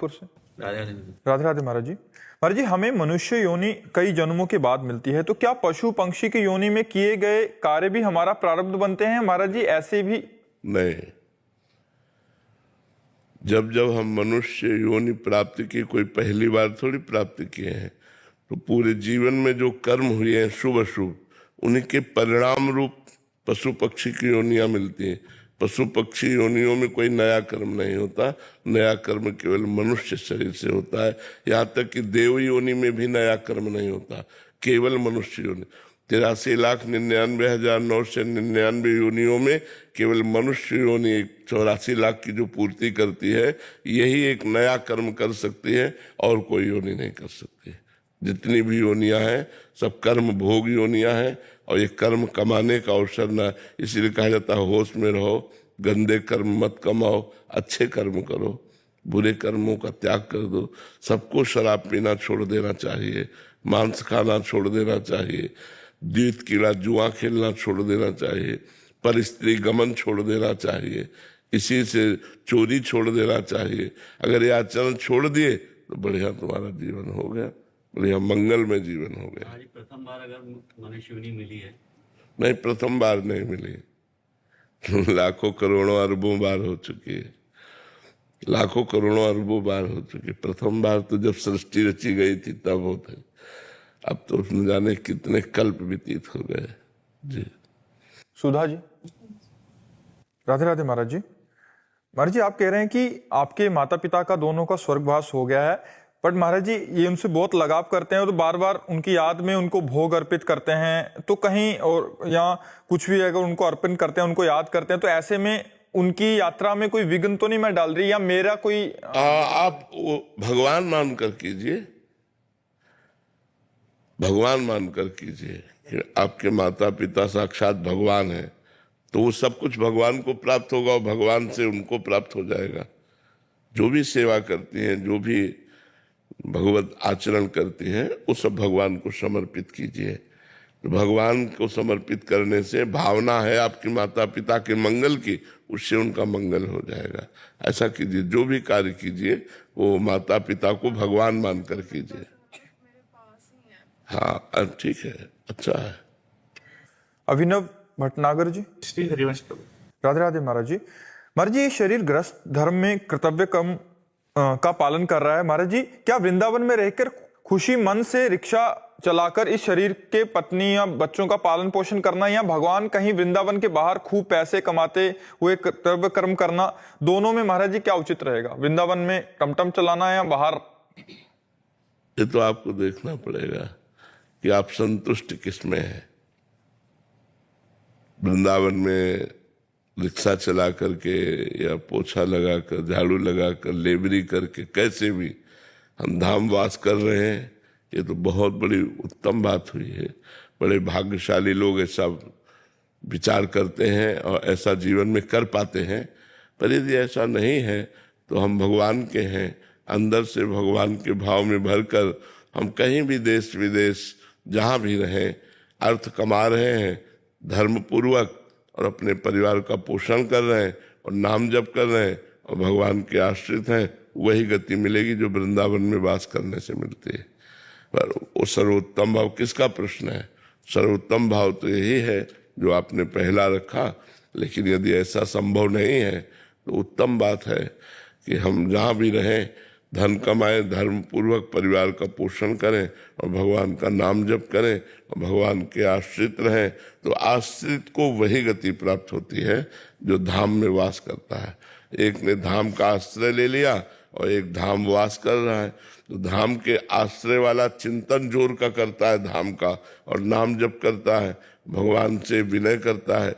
कानपुर से। राधे राधे महाराज जी। महाराज जी, हमें मनुष्य योनि कई जन्मों के बाद मिलती है, तो क्या पशु पक्षी की योनि में किए गए कार्य भी हमारा प्रारब्ध बनते हैं महाराज जी? ऐसे भी नहीं, जब जब हम मनुष्य योनि प्राप्ति की, कोई पहली बार थोड़ी प्राप्ति किए हैं, तो पूरे जीवन में जो कर्म हुए हैं शुभ अशुभ, उन्हीं के परिणाम रूप पशु पक्षी की योनियां मिलती हैं। पशु पक्षी योनियों में कोई नया कर्म नहीं होता, नया कर्म केवल मनुष्य शरीर से होता है। यहाँ तक कि देव योनि में भी नया कर्म नहीं होता, केवल मनुष्य योनि। 83,99,999 योनियों में केवल मनुष्य योनि 84 लाख की जो पूर्ति करती है, यही एक नया कर्म कर सकती है, और कोई योनि नहीं कर सकती। जितनी भी योनियां हैं सब कर्म भोग योनियां हैं, और ये कर्म कमाने का अवसर ना, इसीलिए कहा जाता है होश में रहो, गंदे कर्म मत कमाओ, अच्छे कर्म करो, बुरे कर्मों का त्याग कर दो। सबको शराब पीना छोड़ देना चाहिए, मांस खाना छोड़ देना चाहिए, जीत कीड़ा जुआ खेलना छोड़ देना चाहिए, पर स्त्री गमन छोड़ देना चाहिए, इसी से चोरी छोड़ देना चाहिए। अगर ये आचरण छोड़ दिए तो बढ़िया तुम्हारा जीवन हो गया, बढ़िया मंगल में जीवन हो गया। प्रथम बार अगर मनुष्य योनि मिली है? नहीं, प्रथम बार नहीं मिली, लाखों करोड़ों अरबों बार हो चुकी है, लाखों करोड़ों अरबों बार हो चुकी है। प्रथम बार तो जब सृष्टि रची गई थी तब होते, अब तो उसमें जाने कितने कल्प व्यतीत हो गए जी। सुधा जी। राधे राधे महाराज जी। महाराज जी, आप कह रहे हैं कि आपके माता पिता का दोनों का स्वर्गवास हो गया है, बट महाराज जी ये उनसे बहुत लगाव करते हैं, तो बार बार उनकी याद में उनको भोग अर्पित करते हैं, तो कहीं और या कुछ भी अगर उनको अर्पण करते हैं, उनको याद करते हैं, तो ऐसे में उनकी यात्रा में कोई विघ्न तो नहीं मैं डाल रही, या मेरा कोई आप वो भगवान मानकर कीजिए, भगवान मानकर कीजिए कि आपके माता पिता साक्षात भगवान है, तो वो सब कुछ भगवान को प्राप्त होगा और भगवान से उनको प्राप्त हो जाएगा। जो भी सेवा करती हैं, जो भी भगवत आचरण करती हैं, वो सब भगवान को समर्पित कीजिए। तो भगवान को समर्पित करने से भावना है आपके माता पिता के मंगल की, उससे उनका मंगल हो जाएगा। ऐसा कीजिए, जो भी कार्य कीजिए वो माता पिता को भगवान मानकर कीजिए। हाँ ठीक है, अच्छा है। अभिनव भटनागर जी। श्री हरिवंश प्रभु। राधे राधे महाराज जी। महाराज जी, ये शरीर ग्रस्त धर्म में कर्तव्य कर्म का पालन कर रहा है, महाराज जी क्या वृंदावन में रहकर खुशी मन से रिक्शा चलाकर इस शरीर के पत्नी या बच्चों का पालन पोषण करना, या भगवान कहीं वृंदावन के बाहर खूब पैसे कमाते हुए कर्तव्य कर्म करना, दोनों में महाराज जी क्या उचित रहेगा? वृंदावन में टमटम चलाना या बाहर? ये तो आपको देखना पड़ेगा कि आप संतुष्ट किसमें हैं। वृंदावन में रिक्शा चला करके या पोछा लगाकर, झाड़ू लगाकर, लेबरी करके, कैसे भी हम धाम वास कर रहे हैं, ये तो बहुत बड़ी उत्तम बात हुई है। बड़े भाग्यशाली लोग ऐसा विचार करते हैं और ऐसा जीवन में कर पाते हैं। पर यदि ऐसा नहीं है तो हम भगवान के हैं, अंदर से भगवान के भाव में भरकर हम कहीं भी देश विदेश जहाँ भी रहें अर्थ कमा रहे हैं धर्म पूर्वक, और अपने परिवार का पोषण कर रहे हैं और नाम जप कर रहे हैं और भगवान के आश्रित हैं, वही गति मिलेगी जो वृंदावन में वास करने से मिलती है। पर वो सर्वोत्तम भाव किसका प्रश्न है? सर्वोत्तम भाव तो यही है जो आपने पहला रखा। लेकिन यदि ऐसा संभव नहीं है तो उत्तम बात है कि हम जहाँ भी रहें धन कमाएं, धर्म पूर्वक परिवार का पोषण करें और भगवान का नाम जप करें और भगवान के आश्रित रहें, तो आश्रित को वही गति प्राप्त होती है जो धाम में वास करता है। एक ने धाम का आश्रय ले लिया और एक धाम वास कर रहा है, तो धाम के आश्रय वाला चिंतन जोर का करता है धाम का, और नाम जप करता है, भगवान से विनय करता है,